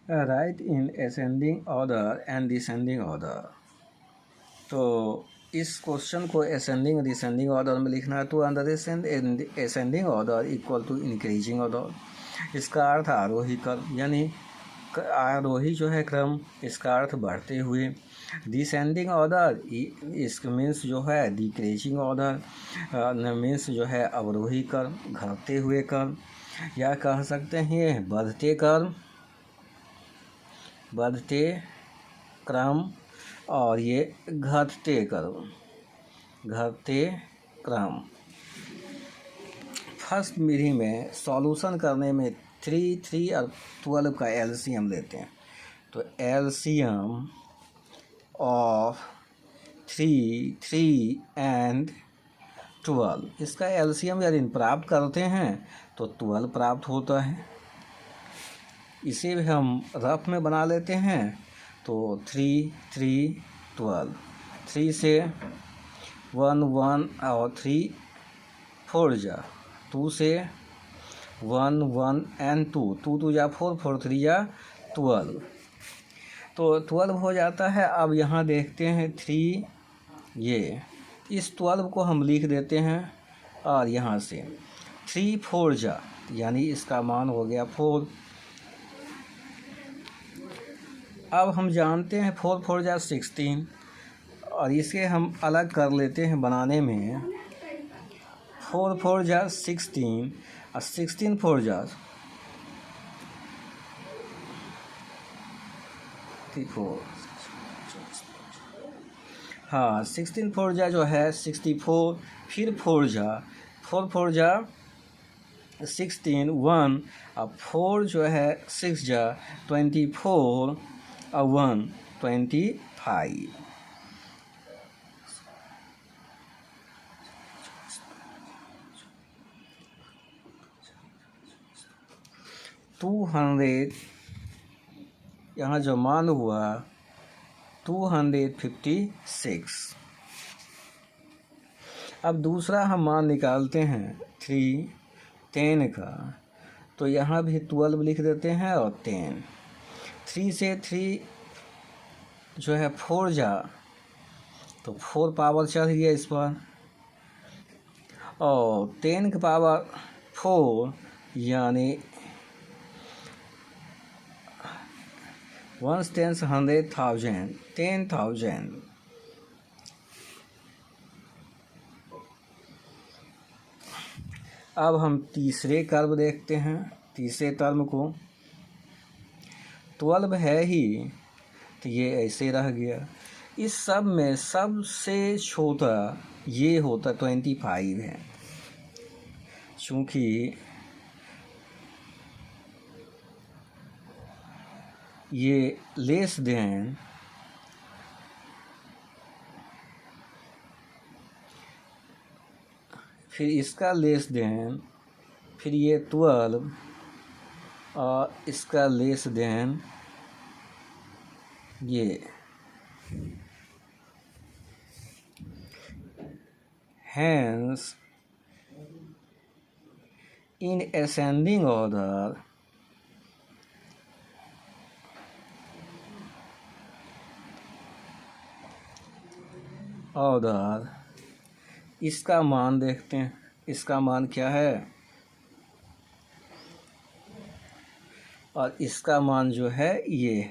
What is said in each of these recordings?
Right in ascending order and descending order. तो इस question को असेंडिंग डिसेंडिंग ऑर्डर में लिखना है। तो under ascending order equal to increasing order. इसका अर्थ आरोही क्रम, यानी आरोही जो है क्रम, इसका अर्थ बढ़ते हुए। डिसेंडिंग ऑर्डर इसका मीन्स जो है डिक्रीजिंग ऑर्डर मीन्स जो है अवरोही क्रम, घटते हुए क्रम, या कह सकते हैं बढ़ते क्रम, बढ़ते क्रम, और ये घटते क्रम, घटते क्रम। फर्स्ट विधि में सॉल्यूशन करने में 3 और 12 का एलसीएम लेते हैं। तो एलसीएम ऑफ 3 एंड 12, इसका एलसीएम यदि प्राप्त करते हैं तो 12 प्राप्त होता है। इसे भी हम रफ में बना लेते हैं। तो 3 12, 3 से 1 और 3 4 जा, 2 से 1 1 एंड 2 2 जा 4 4 3 जा 12। तो 12 हो जाता है। अब यहाँ देखते हैं 3, ये इस 12 को हम लिख देते हैं, और यहाँ से 3 4 जा, यानी इसका मान हो गया 4। अब हम जानते हैं 4 4 जा 16, और इसे हम अलग कर लेते हैं बनाने में। 4 4 जा 16 और 16 4 जा 4, हाँ 16 4 जा जो है 64, फिर 4 जा 4 4 जा 16 1, और 4 जो है 6 जा 24, और 1 25। यहाँ जो मान हुआ 256। अब दूसरा हम मान निकालते हैं 3 10 का। तो यहाँ भी 12 लिख देते हैं और 10। 3 से 3 जो है 4 जा, तो 4 पावर चढ़ गया इस पर, और 10 की पावर 4, यानी 1 10 100,000 10,000। अब हम तीसरे कर्व देखते हैं। तीसरे टर्म को 12 है ही, तो ये ऐसे रह गया। इस सब में सबसे छोटा ये होता 25 है, चूँकि ये लेस देन फिर इसका लेस देन, फिर ये 12, और इसका लेस देन ये। Hence, in ascending order, इसका मान देखते हैं। इसका मान क्या है, और इसका मान जो है ये,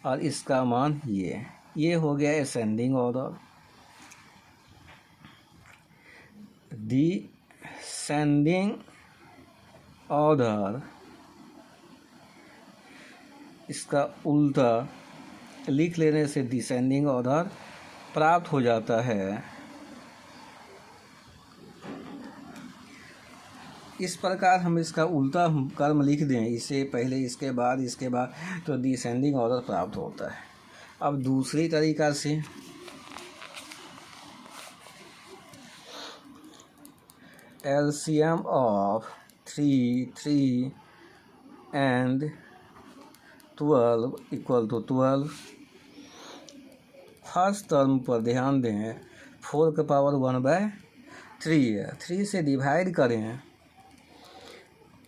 और इसका मान ये हो गया असेंडिंग ऑर्डर। डिसेंडिंग ऑर्डर, इसका उल्टा लिख लेने से डिसेंडिंग ऑर्डर प्राप्त हो जाता है। इस प्रकार हम इसका उल्टा कर्म लिख दें, इसे पहले इसके बाद तो डिसेंडिंग ऑर्डर प्राप्त होता है। अब दूसरी तरीका से LCM of 3 and 12 equal to 12। First term पर ध्यान दें, 4 का पावर 1/3 है। 3 से डिवाइड करें,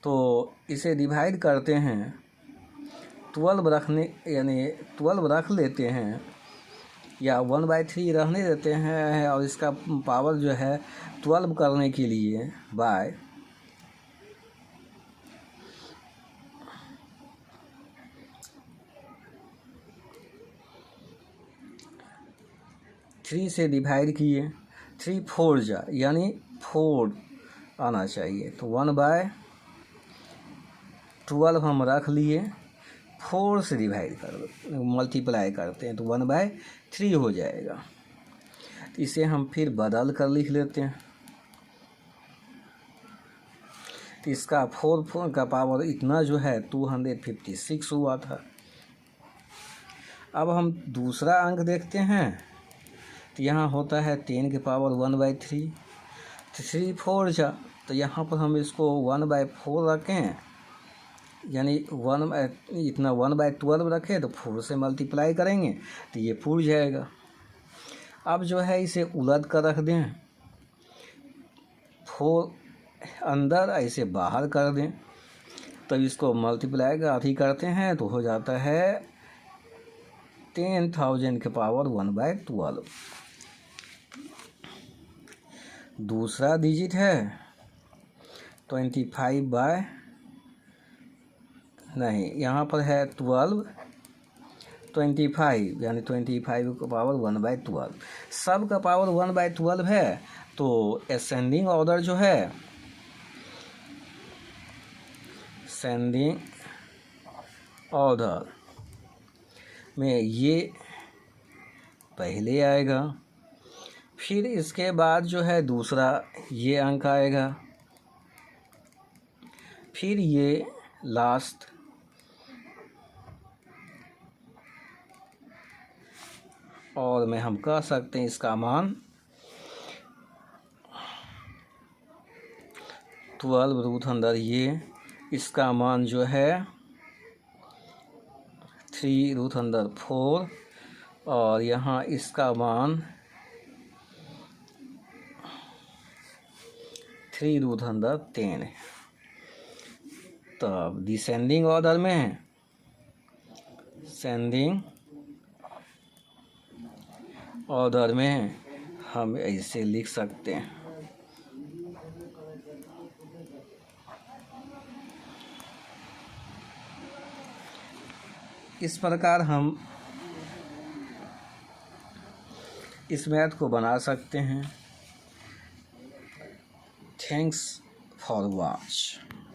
तो इसे डिवाइड करते हैं 12 रखने यानी 12 रख लेते हैं या 1/3 रहने देते हैं और इसका पावर जो है 12 करने के लिए बाय 3 से डिवाइड किए, 3 4 जा यानी 4 आना चाहिए, तो 1/12 हम रख लिए, 4 से डिवाइड कर मल्टीप्लाई करते हैं तो 1/3 हो जाएगा। इसे हम फिर बदल कर लिख लेते हैं। इसका 4 का पावर इतना जो है 256 हुआ था। अब हम दूसरा अंक देखते हैं, तो यहाँ होता है 10 के पावर 1/3, 3 4 जा, तो यहाँ पर हम इसको 1/4 रखें, यानी 1/12 रखें तो 4 से मल्टीप्लाई करेंगे तो ये पूर जाएगा। अब जो है इसे उलट कर रख दें, 4 अंदर ऐसे बाहर कर दें, तब इसको मल्टीप्लाई का अभी करते हैं तो हो जाता है 10,000 के पावर 1/12। दूसरा डिजिट है 25 नहीं, यहाँ पर है 25 यानी 25 का पावर 1/12। सब का पावर 1/12 है, तो असेंडिंग ऑर्डर जो है, असेंडिंग ऑर्डर में ये पहले आएगा, फिर इसके बाद जो है दूसरा ये अंक आएगा, फिर ये लास्ट, और में हम कह सकते हैं इसका मान 12 रूट अंदर ये, इसका मान जो है 3 रूट अंदर 4, और यहाँ इसका मान 3 रूट अंदर 10 है। तब डिसेंडिंग ऑर्डर में, सेंडिंग ऑर्डर में हम ऐसे लिख सकते हैं। इस प्रकार हम इस मैथ को बना सकते हैं। Thanks for watch.